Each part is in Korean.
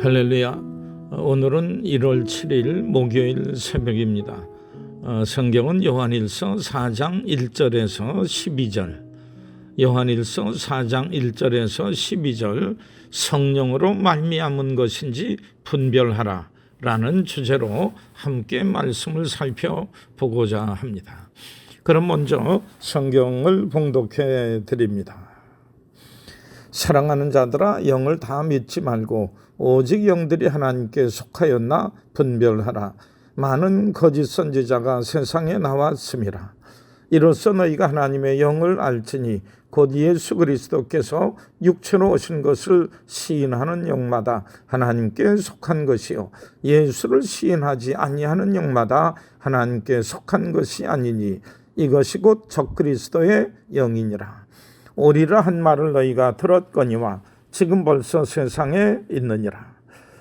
할렐루야. 오늘은 1월 7일 목요일 새벽입니다. 성경은 요한일서 4장 1절에서 12절, 요한일서 4장 1절에서 12절 성령으로 말미암은 것인지 분별하라 라는 주제로 함께 말씀을 살펴보고자 합니다. 그럼 먼저 성경을 봉독해 드립니다. 사랑하는 자들아, 영을 다 믿지 말고 오직 영들이 하나님께 속하였나 분별하라. 많은 거짓 선지자가 세상에 나왔음이라. 이로써 너희가 하나님의 영을 알지니 곧 예수 그리스도께서 육체로 오신 것을 시인하는 영마다 하나님께 속한 것이요 예수를 시인하지 아니하는 영마다 하나님께 속한 것이 아니니 이것이 곧 적그리스도의 영이니라. 오리라 한 말을 너희가 들었거니와 지금 벌써 세상에 있느니라.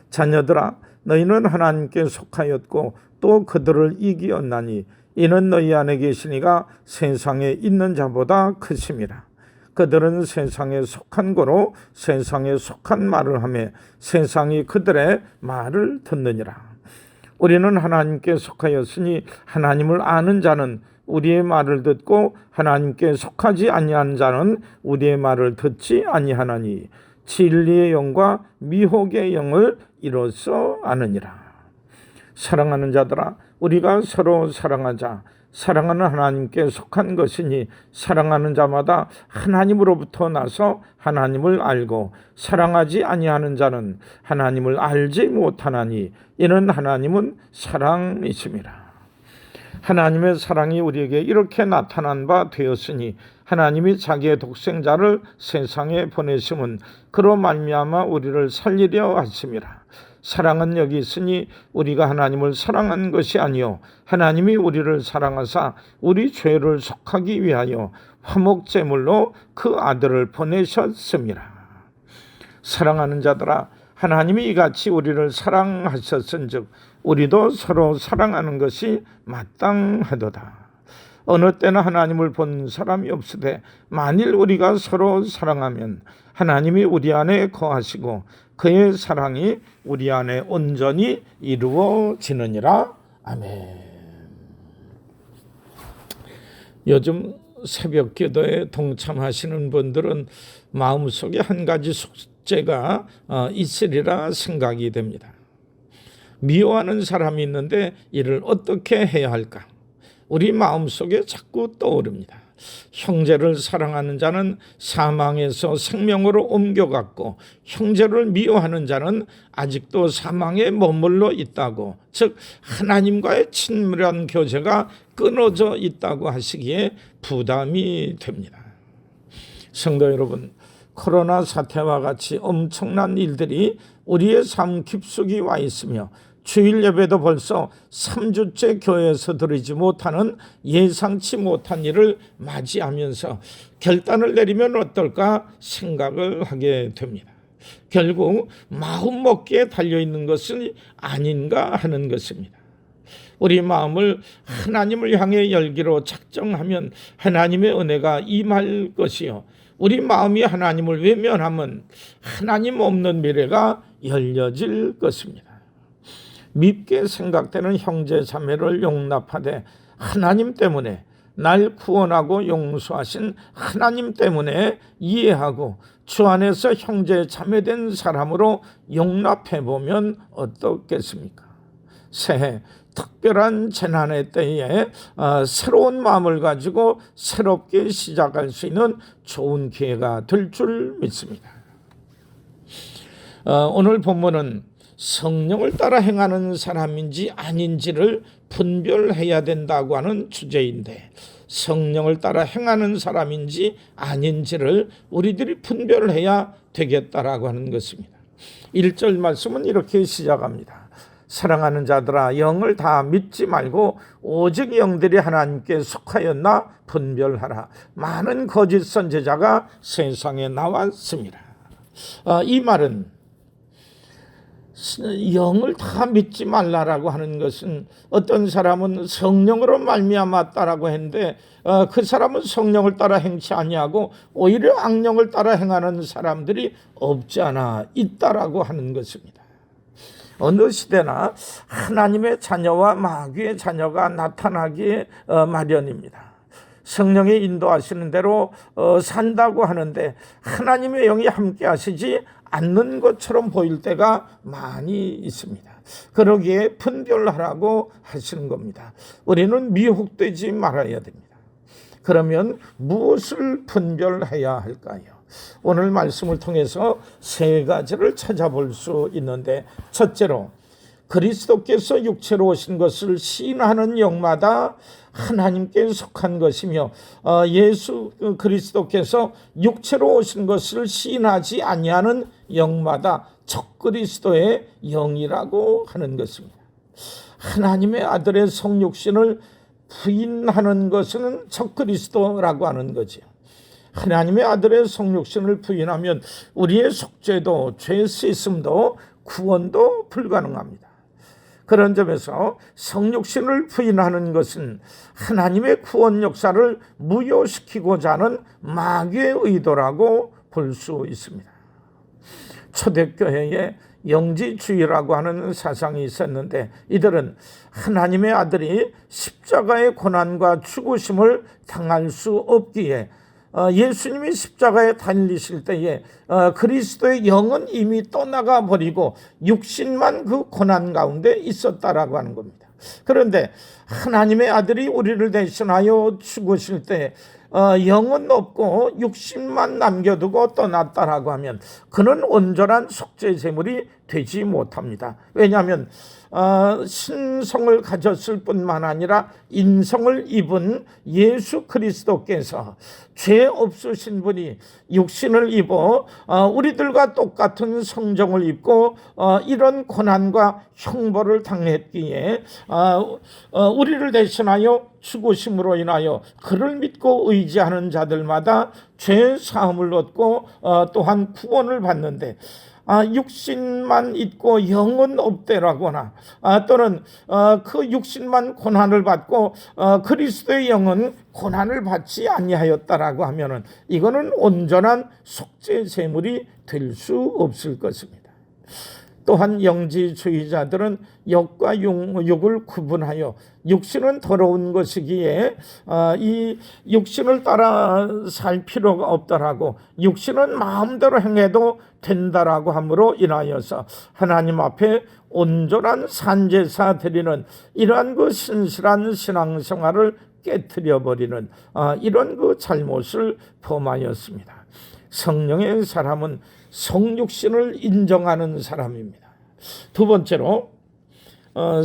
자녀들아, 너희는 하나님께 속하였고 또 그들을 이기었나니 이는 너희 안에 계시니가 세상에 있는 자보다 크심이라. 그들은 세상에 속한 거로 세상에 속한 말을 하며 세상이 그들의 말을 듣느니라. 우리는 하나님께 속하였으니 하나님을 아는 자는 우리의 말을 듣고 하나님께 속하지 아니한 자는 우리의 말을 듣지 아니하나니 진리의 영과 미혹의 영을 이로써 아느니라. 사랑하는 자들아, 우리가 서로 사랑하자. 사랑하는 하나님께 속한 것이니 사랑하는 자마다 하나님으로부터 나서 하나님을 알고 사랑하지 아니하는 자는 하나님을 알지 못하나니 이는 하나님은 사랑이심이라. 하나님의 사랑이 우리에게 이렇게 나타난 바 되었으니 하나님이 자기의 독생자를 세상에 보내심은 그로 말미암아 우리를 살리려 하심이라. 사랑은 여기 있으니 우리가 하나님을 사랑한 것이 아니요 하나님이 우리를 사랑하사 우리 죄를 속하기 위하여 화목제물로 그 아들을 보내셨습니다. 사랑하는 자들아, 하나님이 이같이 우리를 사랑하셨은즉 우리도 서로 사랑하는 것이 마땅하도다. 어느 때나 하나님을 본 사람이 없으되 만일 우리가 서로 사랑하면 하나님이 우리 안에 거하시고 그의 사랑이 우리 안에 온전히 이루어지느니라. 아멘. 요즘 새벽 기도에 동참하시는 분들은 마음속에 한 가지 숙제가 있으리라 생각이 됩니다. 미워하는 사람이 있는데 이를 어떻게 해야 할까? 우리 마음속에 자꾸 떠오릅니다. 형제를 사랑하는 자는 사망에서 생명으로 옮겨갔고 형제를 미워하는 자는 아직도 사망에 머물러 있다고, 즉 하나님과의 친밀한 교제가 끊어져 있다고 하시기에 부담이 됩니다. 성도 여러분, 코로나 사태와 같이 엄청난 일들이 우리의 삶 깊숙이 와 있으며 주일 예배도 벌써 3주째 교회에서 드리지 못하는 예상치 못한 일을 맞이하면서 결단을 내리면 어떨까 생각을 하게 됩니다. 결국 마음 먹기에 달려있는 것은 아닌가 하는 것입니다. 우리 마음을 하나님을 향해 열기로 작정하면 하나님의 은혜가 임할 것이요 우리 마음이 하나님을 외면하면 하나님 없는 미래가 열려질 것입니다. 밉게 생각되는 형제 자매를 용납하되 하나님 때문에 날 구원하고 용서하신 하나님 때문에 이해하고 주 안에서 형제 자매된 사람으로 용납해보면 어떻겠습니까? 새해 특별한 재난의 때에 새로운 마음을 가지고 새롭게 시작할 수 있는 좋은 기회가 될 줄 믿습니다. 오늘 본문은 성령을 따라 행하는 사람인지 아닌지를 분별해야 된다고 하는 주제인데, 성령을 따라 행하는 사람인지 아닌지를 우리들이 분별해야 되겠다라고 하는 것입니다. 1절 말씀은 이렇게 시작합니다. 사랑하는 자들아, 영을 다 믿지 말고 오직 영들이 하나님께 속하였나 분별하라. 많은 거짓 선지자가 세상에 나왔습니다. 이 말은 영을 다 믿지 말라라고 하는 것은, 어떤 사람은 성령으로 말미암았다라고 했는데 그 사람은 성령을 따라 행치 아니하고 오히려 악령을 따라 행하는 사람들이 없지 않아 있다라고 하는 것입니다. 어느 시대나 하나님의 자녀와 마귀의 자녀가 나타나기 마련입니다. 성령이 인도하시는 대로 산다고 하는데 하나님의 영이 함께 하시지 않는 것처럼 보일 때가 많이 있습니다. 그러기에 분별하라고 하시는 겁니다. 우리는 미혹되지 말아야 됩니다. 그러면 무엇을 분별해야 할까요? 오늘 말씀을 통해서 세 가지를 찾아볼 수 있는데, 첫째로 그리스도께서 육체로 오신 것을 시인하는 영마다 하나님께 속한 것이며, 예수 그리스도께서 육체로 오신 것을 시인하지 아니하는 영마다 적그리스도의 영이라고 하는 것입니다. 하나님의 아들의 성육신을 부인하는 것은 적그리스도라고 하는 거죠. 하나님의 아들의 성육신을 부인하면 우리의 속죄도, 죄 씻음도, 구원도 불가능합니다. 그런 점에서 성육신을 부인하는 것은 하나님의 구원 역사를 무효시키고자 하는 마귀의 의도라고 볼 수 있습니다. 초대교회에 영지주의라고 하는 사상이 있었는데, 이들은 하나님의 아들이 십자가의 고난과 죽으심을 당할 수 없기에 예수님이 십자가에 달리실 때에 그리스도의 영은 이미 떠나가 버리고 육신만 그 고난 가운데 있었다라고 하는 겁니다. 그런데 하나님의 아들이 우리를 대신하여 죽으실 때 영은 없고 육신만 남겨두고 떠났다라고 하면 그는 온전한 속죄 제물이 되지 못합니다. 왜냐하면 신성을 가졌을 뿐만 아니라 인성을 입은 예수 그리스도께서 죄 없으신 분이 육신을 입어 우리들과 똑같은 성정을 입고 이런 고난과 형벌을 당했기에 우리를 대신하여 죽으심으로 인하여 그를 믿고 의지하는 자들마다 죄 사함을 얻고 또한 구원을 받는데, 육신만 있고 영은 없대라거나 또는 그 육신만 고난을 받고 그리스도의 영은 고난을 받지 아니하였다라고 하면은 이거는 온전한 속죄 제물이 될 수 없을 것입니다. 또한 영지주의자들은 영과 육을 구분하여 육신은 더러운 것이기에 이 육신을 따라 살 필요가 없다라고, 육신은 마음대로 행해도 된다라고 함으로 인하여서 하나님 앞에 온전한 산제사 드리는 이러한 그 신실한 신앙생활을 깨트려 버리는 이런 그 잘못을 범하였습니다. 성령의 사람은 성육신을 인정하는 사람입니다. 두 번째로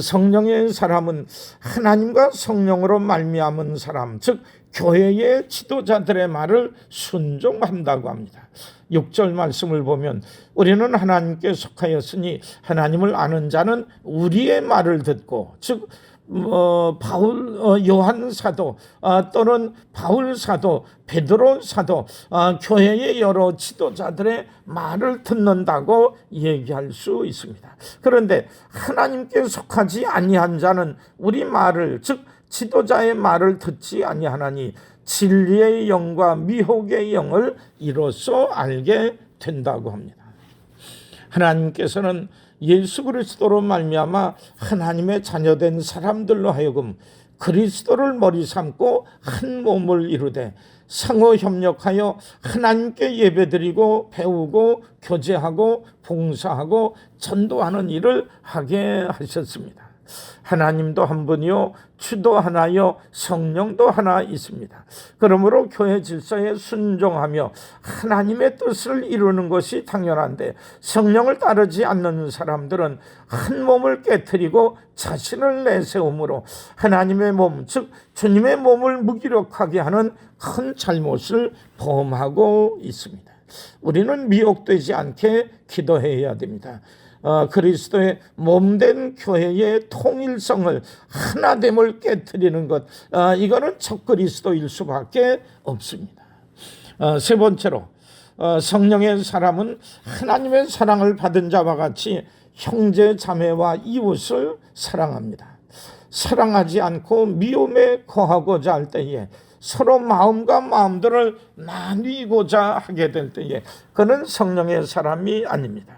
성령의 사람은 하나님과 성령으로 말미암은 사람, 즉 교회의 지도자들의 말을 순종한다고 합니다. 6절 말씀을 보면 우리는 하나님께 속하였으니 하나님을 아는 자는 우리의 말을 듣고, 즉 요한 사도 또는 바울 사도, 베드로 사도, 교회의 여러 지도자들의 말을 듣는다고 얘기할 수 있습니다. 그런데 하나님께 속하지 아니한 자는 우리 말을, 즉 지도자의 말을 듣지 아니하나니 진리의 영과 미혹의 영을 이로써 알게 된다고 합니다. 하나님께서는 예수 그리스도로 말미암아 하나님의 자녀된 사람들로 하여금 그리스도를 머리 삼고 한 몸을 이루되 상호 협력하여 하나님께 예배드리고 배우고 교제하고 봉사하고 전도하는 일을 하게 하셨습니다. 하나님도 한 분이요, 주도 하나요, 성령도 하나 있습니다. 그러므로 교회 질서에 순종하며 하나님의 뜻을 이루는 것이 당연한데, 성령을 따르지 않는 사람들은 한 몸을 깨트리고 자신을 내세움으로 하나님의 몸, 즉 주님의 몸을 무기력하게 하는 큰 잘못을 범하고 있습니다. 우리는 미혹되지 않게 기도해야 됩니다. 그리스도의 몸된 교회의 통일성을, 하나됨을 깨트리는 것, 이거는 적그리스도일 수밖에 없습니다. 세 번째로 성령의 사람은 하나님의 사랑을 받은 자와 같이 형제 자매와 이웃을 사랑합니다. 사랑하지 않고 미움에 거하고자 할 때에, 서로 마음과 마음들을 나뉘고자 하게 될 때에 그는 성령의 사람이 아닙니다.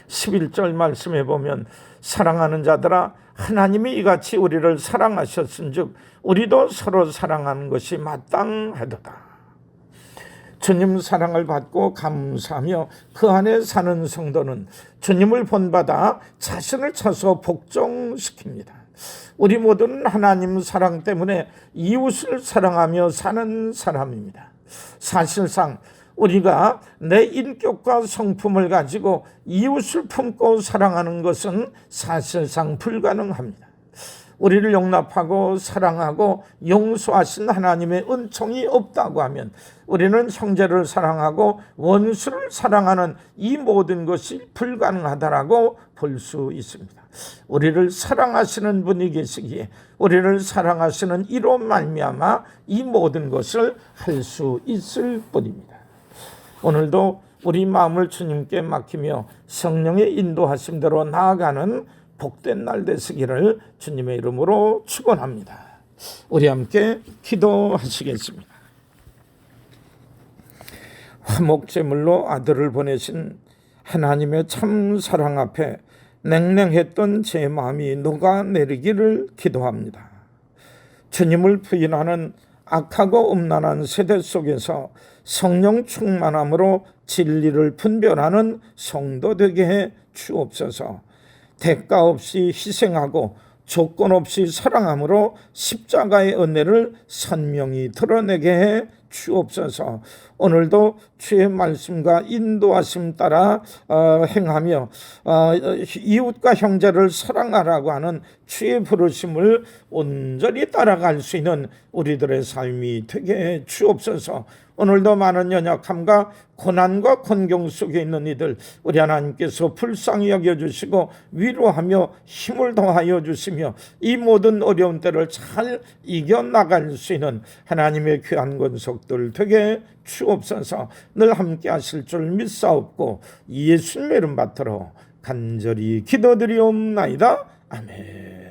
11절 말씀해 보면 사랑하는 자들아 하나님이 이같이 우리를 사랑하셨은즉 우리도 서로 사랑하는 것이 마땅하도다. 주님 사랑을 받고 감사하며 그 안에 사는 성도는 주님을 본받아 자신을 차서 복종시킵니다. 우리 모두는 하나님 사랑 때문에 이웃을 사랑하며 사는 사람입니다. 사실상 우리가 내 인격과 성품을 가지고 이웃을 품고 사랑하는 것은 사실상 불가능합니다. 우리를 용납하고 사랑하고 용서하신 하나님의 은총이 없다고 하면 우리는 형제를 사랑하고 원수를 사랑하는 이 모든 것이 불가능하다라고 볼 수 있습니다. 우리를 사랑하시는 분이 계시기에 우리를 사랑하시는 이로 말미암아 이 모든 것을 할 수 있을 뿐입니다. 오늘도 우리 마음을 주님께 맡기며 성령의 인도하심대로 나아가는 복된 날 되시기를 주님의 이름으로 축원합니다. 우리 함께 기도하시겠습니다. 화목제물로 아들을 보내신 하나님의 참 사랑 앞에 냉랭했던 제 마음이 녹아내리기를 기도합니다. 주님을 부인하는 악하고 음란한 세대 속에서 성령 충만함으로 진리를 분별하는 성도 되게 해 주옵소서. 대가 없이 희생하고 조건 없이 사랑함으로 십자가의 은혜를 선명히 드러내게 해 주옵소서. 오늘도 주의 말씀과 인도하심 따라 행하며 이웃과 형제를 사랑하라고 하는 주의 부르심을 온전히 따라갈 수 있는 우리들의 삶이 되게 해 주옵소서. 오늘도 많은 연약함과 고난과 곤경 속에 있는 이들 우리 하나님께서 불쌍히 여겨주시고 위로하며 힘을 더하여 주시며 이 모든 어려운 때를 잘 이겨나갈 수 있는 하나님의 귀한 권속들 되게 주옵소서. 늘 함께 하실 줄 믿사옵고 예수님의 이름 받들어 간절히 기도드리옵나이다. 아멘.